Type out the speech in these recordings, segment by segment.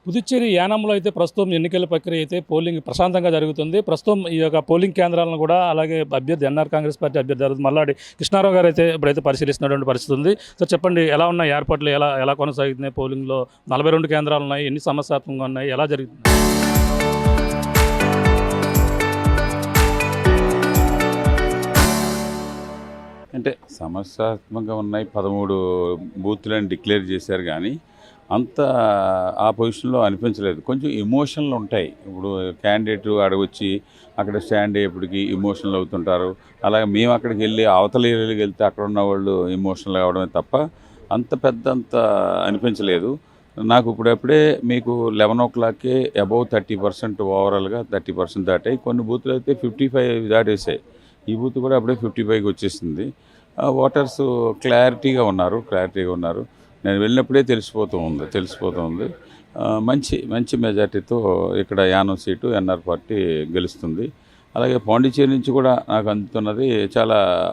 పుదుచ్చేరి యానంలో అయితే ప్రస్తుతం ఎన్నికల ప్రక్రియ అయితే పోలింగ్ ప్రశాంతంగా జరుగుతుంది. ప్రస్తుతం ఈ యొక్క పోలింగ్ కేంద్రాలను కూడా అలాగే అభ్యర్థి ఎన్ఆర్ కాంగ్రెస్ పార్టీ అభ్యర్థి మల్లాడి కృష్ణారావు గారు అయితే ఇప్పుడైతే పరిశీలిస్తున్నటువంటి పరిస్థితి ఉంది. సో చెప్పండి, ఎలా ఉన్నాయి ఏర్పాట్లు, ఎలా కొనసాగుతున్నాయి? పోలింగ్లో 42 కేంద్రాలు ఉన్నాయి, ఎన్ని సమస్యాత్మకంగా ఉన్నాయి, ఎలా జరుగుతుంది? అంటే సమస్యాత్మకంగా ఉన్నాయి. 13 బూత్లను డిక్లేర్ చేశారు, కానీ అంత ఆ పొజిషన్లో అనిపించలేదు. కొంచెం ఎమోషన్లు ఉంటాయి. ఇప్పుడు క్యాండిడేట్ అడగొచ్చి అక్కడ స్టాండ్ అయ్యేప్పటికి ఎమోషనల్ అవుతుంటారు. అలాగే మేము అక్కడికి వెళ్ళి అవతల ఏరియాకి వెళ్తే అక్కడ ఉన్న వాళ్ళు ఎమోషనల్ అవ్వడమే తప్ప అంత అనిపించలేదు నాకు. ఇప్పుడప్పుడే మీకు 11 o'clockకే అబౌవ్ 30% ఓవరాల్గా 30% దాటాయి. కొన్ని బూత్లు అయితే 55 దాటేసాయి. ఈ బూత్ కూడా అప్పుడే 55కి వచ్చేసింది. ఓటర్స్ క్లారిటీగా ఉన్నారు. నేను వెళ్ళినప్పుడే తెలిసిపోతూ ఉంది. మంచి మెజార్టీతో ఇక్కడ యానం సీటు ఎన్ఆర్ పార్టీ గెలుస్తుంది. అలాగే పాండిచేరి నుంచి కూడా నాకు అందుతున్నది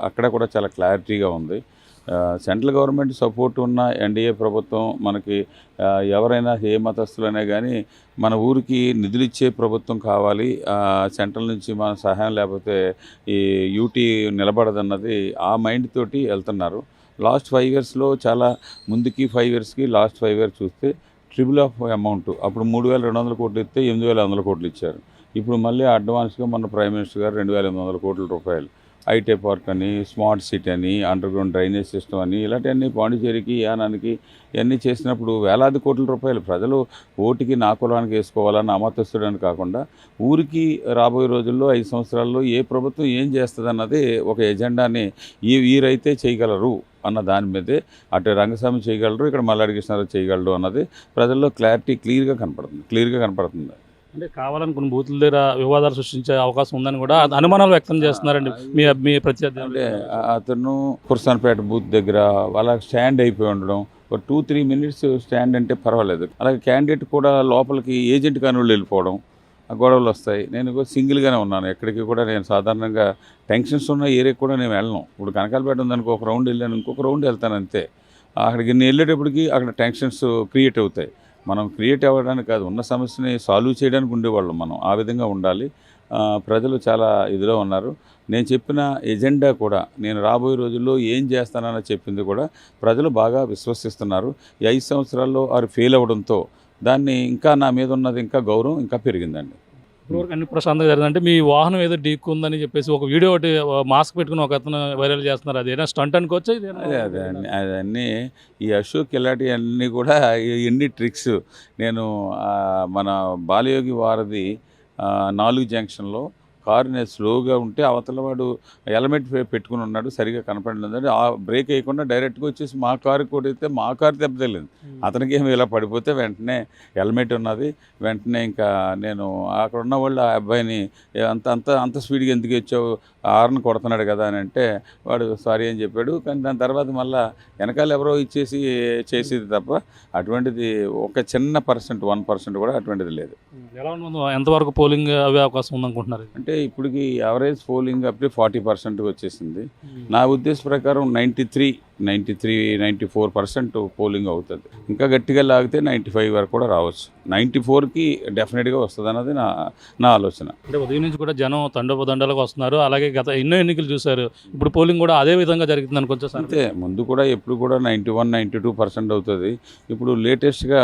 అక్కడ కూడా చాలా క్లారిటీగా ఉంది. సెంట్రల్ గవర్నమెంట్ సపోర్ట్ ఉన్న ఎన్డీఏ ప్రభుత్వం మనకి ఎవరైనా ఏ మతస్థులైనా కానీ మన ఊరికి నిధులు ఇచ్చే ప్రభుత్వం కావాలి, సెంట్రల్ నుంచి మన సహాయం లేకపోతే ఈ యూటీ నిలబడదన్నది ఆ మైండ్ తోటి వెళ్తున్నారు. లాస్ట్ 5 yearsలో చాలా ముందుకి 5 yearsకి లాస్ట్ 5 years చూస్తే ట్రిపుల్ ఆఫ్ అమౌంట్. అప్పుడు 3,200 కోట్లు ఇస్తే 8,100 కోట్లు ఇచ్చారు. ఇప్పుడు మళ్ళీ అడ్వాన్స్గా మన ప్రైమ్ మినిస్టర్ గారు 2,800 కోట్ల రూపాయలు ఐటీ పార్క్ అని, స్మార్ట్ సిటీ అని, అండర్ గ్రౌండ్ డ్రైనేజ్ సిస్టమ్ అని, ఇలాంటివన్నీ పాండిచేరికి యానానికి ఇవన్నీ చేసినప్పుడు వేలాది కోట్ల రూపాయలు ప్రజలు ఓటుకి నా కులానికి వేసుకోవాలని అమతస్తుడని కాకుండా ఊరికి రాబోయే రోజుల్లో 5 సంవత్సరాల్లో ఏ ప్రభుత్వం ఏం చేస్తుంది అన్నది ఒక ఎజెండాని వీరైతే చేయగలరు అన్న దాని మీదే అటు రంగస్వామి చేయగలరు, ఇక్కడ మల్లాడి కృష్ణారావు చేయగలరు అన్నది ప్రజల్లో క్లియర్గా కనపడుతుంది. అంటే కావాలనుకున్న బూతుల దగ్గర వివాదాలు సృష్టించే అవకాశం ఉందని కూడా అనుమానాలు వ్యక్తం చేస్తున్నారండి మీ ప్రత్యర్థి. అంటే అతను కుర్సాన్పేట బూత్ దగ్గర అలా స్టాండ్ అయిపోయి ఉండడం, ఒక 2-3 minutes స్టాండ్ అంటే పర్వాలేదు. అలాగే క్యాండిడేట్ కూడా లోపలికి ఏజెంట్ కాని వెళ్ళిపోవడం, గొడవలు వస్తాయి. నేను సింగిల్గానే ఉన్నాను. ఎక్కడికి కూడా నేను సాధారణంగా టెన్షన్స్ ఉన్న ఏరియాకి కూడా నేను వెళ్ళను. ఇప్పుడు కనకాలపేట ఉందనుకో, ఒక రౌండ్ వెళ్ళాను, ఇంకొక రౌండ్ వెళ్తాను అంతే. అక్కడికి నేను వెళ్ళేటప్పటికి అక్కడ టెన్షన్స్ క్రియేట్ అవుతాయి. మనం క్రియేట్ అవ్వడానికి కాదు, ఉన్న సమస్యని సాల్వ్ చేయడానికి ఉండేవాళ్ళం. మనం ఆ విధంగా ఉండాలి. ప్రజలు చాలా ఇదిలో ఉన్నారు. నేను చెప్పిన ఎజెండా కూడా, నేను రాబోయే రోజుల్లో ఏం చేస్తానని చెప్పింది కూడా ప్రజలు బాగా విశ్వసిస్తున్నారు. ఈ 5 సంవత్సరాల్లో వారు ఫెయిల్ అవ్వడంతో దాన్ని ఇంకా నా మీద ఉన్నది ఇంకా గౌరవం ఇంకా పెరిగిందండి. ఇప్పటివరకు అన్ని ప్రశాంతంగా జరిగిందంటే మీ వాహనం ఏదో ఢీక్కుందని చెప్పేసి ఒక వీడియో ఒకటి మాస్క్ పెట్టుకుని ఒక అతను వైరల్ చేస్తున్నారు. అదేనా స్టంట్ అనుకోవచ్చు? అదన్నీ ఈ అశోక్ ఇలాంటివన్నీ కూడా ఎన్ని ట్రిక్స్. నేను మన బాలయోగి వారధి 4 జంక్షన్లో కారు నేను స్లోగా ఉంటే అవతల వాడు హెల్మెట్ పెట్టుకుని ఉన్నాడు, సరిగా కనపడలేదు. ఆ బ్రేక్ వేయకుండా డైరెక్ట్గా వచ్చేసి మా కారు కొడితే మా కారు దెబ్బతలేదు. అతనికి ఏమి ఇలా పడిపోతే వెంటనే హెల్మెట్ ఉన్నది. వెంటనే ఇంకా నేను అక్కడ ఉన్న వాళ్ళు ఆ అబ్బాయిని అంత స్పీడ్గా ఎందుకు వచ్చావు, హార్న్ కొడుతున్నాడు కదా అని అంటే వాడు సారీ అని చెప్పాడు. కానీ దాని తర్వాత మళ్ళీ వెనకాల ఎవరో ఇచ్చేసి చేసేది తప్ప అటువంటిది ఒక చిన్న 1% కూడా అటువంటిది లేదు. ఎలా ఉందో, ఎంతవరకు పోలింగ్ అవే అవకాశం ఉందనుకుంటున్నారు? అంటే ఇప్పటికి యావరేజ్ పోలింగ్ అప్పుడే 40%కి వచ్చేసింది. నా ఉద్దేశ ప్రకారం 93-94% పోలింగ్ అవుతుంది. ఇంకా గట్టిగా లాగితే 95 వరకు కూడా రావచ్చు. 94కి డెఫినెట్గా వస్తుంది అన్నది నా ఆలోచన. అంటే ఉదయం నుంచి కూడా జనం తండోపతండాలకు వస్తున్నారు. అలాగే గత ఎన్నో ఎన్నికలు చూశారు, ఇప్పుడు పోలింగ్ కూడా అదే విధంగా జరుగుతుంది అనుకోవచ్చు. అంతే, ముందు కూడా ఎప్పుడు కూడా 91-92% అవుతుంది. ఇప్పుడు లేటెస్ట్గా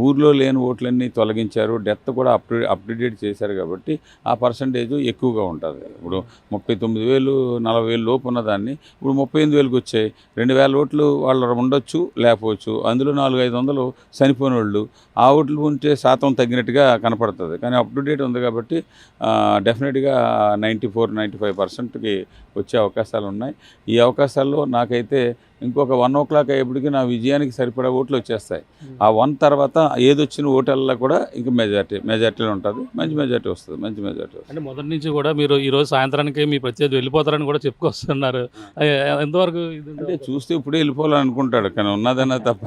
ఊర్లో లేని ఓట్లన్నీ తొలగించారు, డెత్ కూడా అప్డేట్ చేశారు కాబట్టి ఆ పర్సంటేజ్ ఎక్కువగా ఉంటుంది. ఇప్పుడు 39,000-40,000 లోపు ఉన్నదాన్ని ఇప్పుడు 38,000కి వచ్చాయి. 2,000 ఓట్లు వాళ్ళు ఉండొచ్చు, లేకపోవచ్చు. అందులో 400-500 చనిపోయిన వాళ్ళు. ఆ ఓట్లు ఉంటే శాతం తగ్గినట్టుగా కనపడుతుంది. కానీ అప్ టు డేట్ ఉంది కాబట్టి డెఫినెట్గా 94-95%కి వచ్చే అవకాశాలు ఉన్నాయి. ఈ అవకాశాల్లో నాకైతే ఇంకొక 1 o'clock అయ్యేప్పటికి నా విజయానికి సరిపడా ఓట్లు వచ్చేస్తాయి. ఆ 1 తర్వాత ఏదొచ్చిన ఓటల్లో కూడా ఇంకా మెజార్టీలో ఉంటుంది. మంచి మెజార్టీ వస్తుంది. అంటే మొదటి నుంచి కూడా మీరు ఈరోజు సాయంత్రానికి మీ ప్రత్యర్థి వెళ్ళిపోతారని కూడా చెప్పుకొస్తున్నారు. ఎంతవరకు అంటే చూస్తే ఇప్పుడే వెళ్ళిపోవాలని అనుకుంటాడు, కానీ ఉన్నదన్నా తప్ప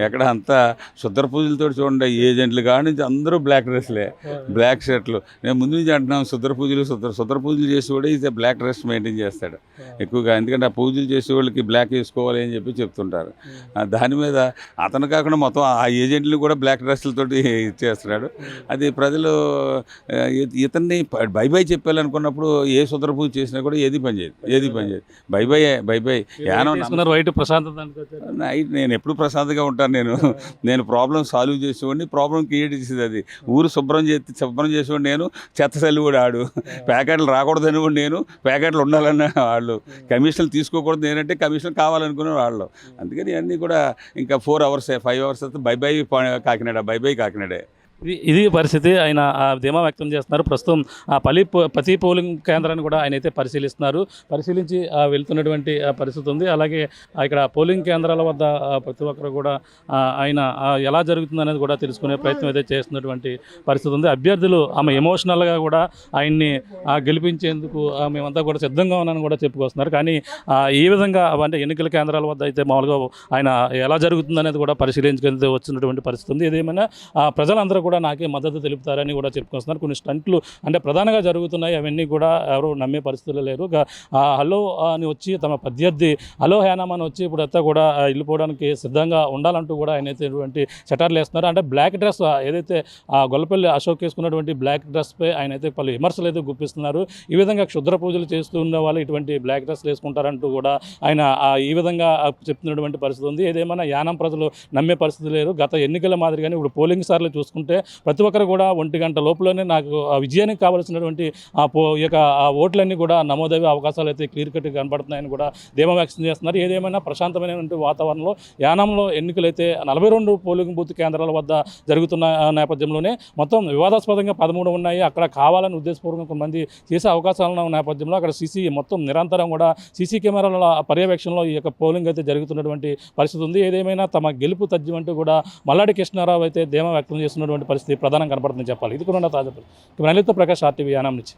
ఎక్కడ అంతా శుద్ర పూజలతో చూడండి. ఏజెంట్లు కాడి నుంచి అందరూ బ్లాక్ డ్రెస్లే, బ్లాక్ షర్ట్లు. నేను ముందు నుంచి అంటున్నాను, శుద్ర పూజలు చేసి కూడా ఇది బ్లాక్ డ్రెస్ మెయింటైన్ చేస్తాడు ఎక్కువగా. ఎందుకంటే ఆ పూజలు చేసే వాళ్ళకి బ్లాక్ వేసుకొని చేసుకోవాలి అని చెప్పి చెప్తుంటారు. దాని మీద అతను కాకుండా మొత్తం ఆ ఏజెంట్లు కూడా బ్లాక్ డ్రెస్సులతోటి ఇచ్చేస్తున్నాడు. అది ప్రజలు ఇతన్ని బై బై చెప్పాలనుకున్నప్పుడు ఏ సుందర పూజ చేసినా కూడా ఏది పనిచేయదు. బై బై యానం వైట్ ప్రశాంతత నేను ఎప్పుడు ప్రశాంతంగా ఉంటాను. నేను ప్రాబ్లం సాల్వ్ చేసేవాడిని, ప్రాబ్లం క్రియేట్ చేసేది అది. ఊరు శుభ్రం చేసేవాడు నేను, చెత్త చల్లి కూడా ఆడు. ప్యాకెట్లు రాకూడదని కూడా నేను, ప్యాకెట్లు ఉండాలన్న వాళ్ళు. కమిషన్లు తీసుకోకూడదు నేనంటే కమిషన్ కావాలనుకునే వాళ్ళు. అందుకని అన్నీ కూడా ఇంకా 4 hours 5 hours అయితే బై బై కాకినాడే. ఇది పరిస్థితి. ఆయన ధీమా వ్యక్తం చేస్తున్నారు. ప్రస్తుతం ప్రతి పోలింగ్ కేంద్రాన్ని కూడా ఆయన అయితే పరిశీలించి వెళ్తున్నటువంటి పరిస్థితి ఉంది. అలాగే ఇక్కడ పోలింగ్ కేంద్రాల వద్ద ప్రతి ఒక్కరు కూడా ఆయన ఎలా జరుగుతుంది అనేది కూడా తెలుసుకునే ప్రయత్నం అయితే చేస్తున్నటువంటి పరిస్థితి ఉంది. అభ్యర్థులు ఆమె ఎమోషనల్గా కూడా ఆయన్ని గెలిపించేందుకు మేమంతా కూడా సిద్ధంగా ఉన్నానని కూడా చెప్పుకొస్తున్నారు. కానీ ఈ విధంగా అంటే ఎన్నికల కేంద్రాల వద్ద అయితే మామూలుగా ఆయన ఎలా జరుగుతుంది అనేది కూడా పరిశీలించుకెళ్తే వచ్చినటువంటి పరిస్థితి ఉంది. ఏదేమైనా ప్రజలందరూ కూడా నాకే మద్దతు తెలుపుతారని కూడా చెప్పుకొస్తున్నారు. కొన్ని స్టంట్లు అంటే ప్రధానంగా జరుగుతున్నాయి, అవన్నీ కూడా ఎవరు నమ్మే పరిస్థితులు లేరు. హలో అని వచ్చి తమ ప్రత్యర్థి హలో హేనామ్ అని వచ్చి ఇప్పుడంతా కూడా వెళ్ళిపోవడానికి సిద్ధంగా ఉండాలంటూ కూడా ఆయన అయితే చటార్లు వేస్తున్నారు. అంటే బ్లాక్ డ్రెస్ ఏదైతే గొల్లపల్లి అశోక్ వేసుకున్నటువంటి బ్లాక్ డ్రెస్పై ఆయన అయితే పలు విమర్శలు అయితే గుప్పిస్తున్నారు. ఈ విధంగా క్షుద్ర పూజలు చేస్తూ ఉన్న వాళ్ళు ఇటువంటి బ్లాక్ డ్రెస్లు వేసుకుంటారంటూ కూడా ఆయన ఈ విధంగా చెప్తున్నటువంటి పరిస్థితి ఉంది. ఏదేమైనా యానం ప్రజలు నమ్మే పరిస్థితి లేరు. గత ఎన్నికల మాదిరిగానే ఇప్పుడు పోలింగ్ సార్లు చూసుకుంటే ప్రతి ఒక్కరు కూడా 1 గంట లోపలనే నాకు ఆ విజయానికి కావాల్సినటువంటి ఓట్లన్నీ కూడా నమోదయ్యే అవకాశాలు అయితే క్లియర్ కట్గా కనబడుతున్నాయని కూడా ధీమా వ్యక్తం చేస్తున్నారు. ఏదేమైనా ప్రశాంతమైనటువంటి వాతావరణంలో యానంలో ఎన్నికలైతే 42 పోలింగ్ బూత్ కేంద్రాల వద్ద జరుగుతున్న నేపథ్యంలోనే మొత్తం వివాదాస్పదంగా 13 ఉన్నాయి. అక్కడ కావాలని ఉద్దేశపూర్వకంగా కొంతమంది చేసే అవకాశాలు ఉన్న నేపథ్యంలో అక్కడ మొత్తం నిరంతరం కూడా సీసీ కెమెరాల పర్యవేక్షణలో ఈ యొక్క పోలింగ్ అయితే జరుగుతున్నటువంటి పరిస్థితి ఉంది. ఏదేమైనా తమ గెలుపు తథ్యమంటూ కూడా మల్లాడి కృష్ణారావు అయితే ధీమా వ్యక్తం చేస్తున్నటువంటి పరిస్థితి ప్రధానంగా కనపడుతుందని చెప్పాలి. ఇది కూడా తాజా పరిస్థితి. ప్రకాష్ RTV యానం నుంచి.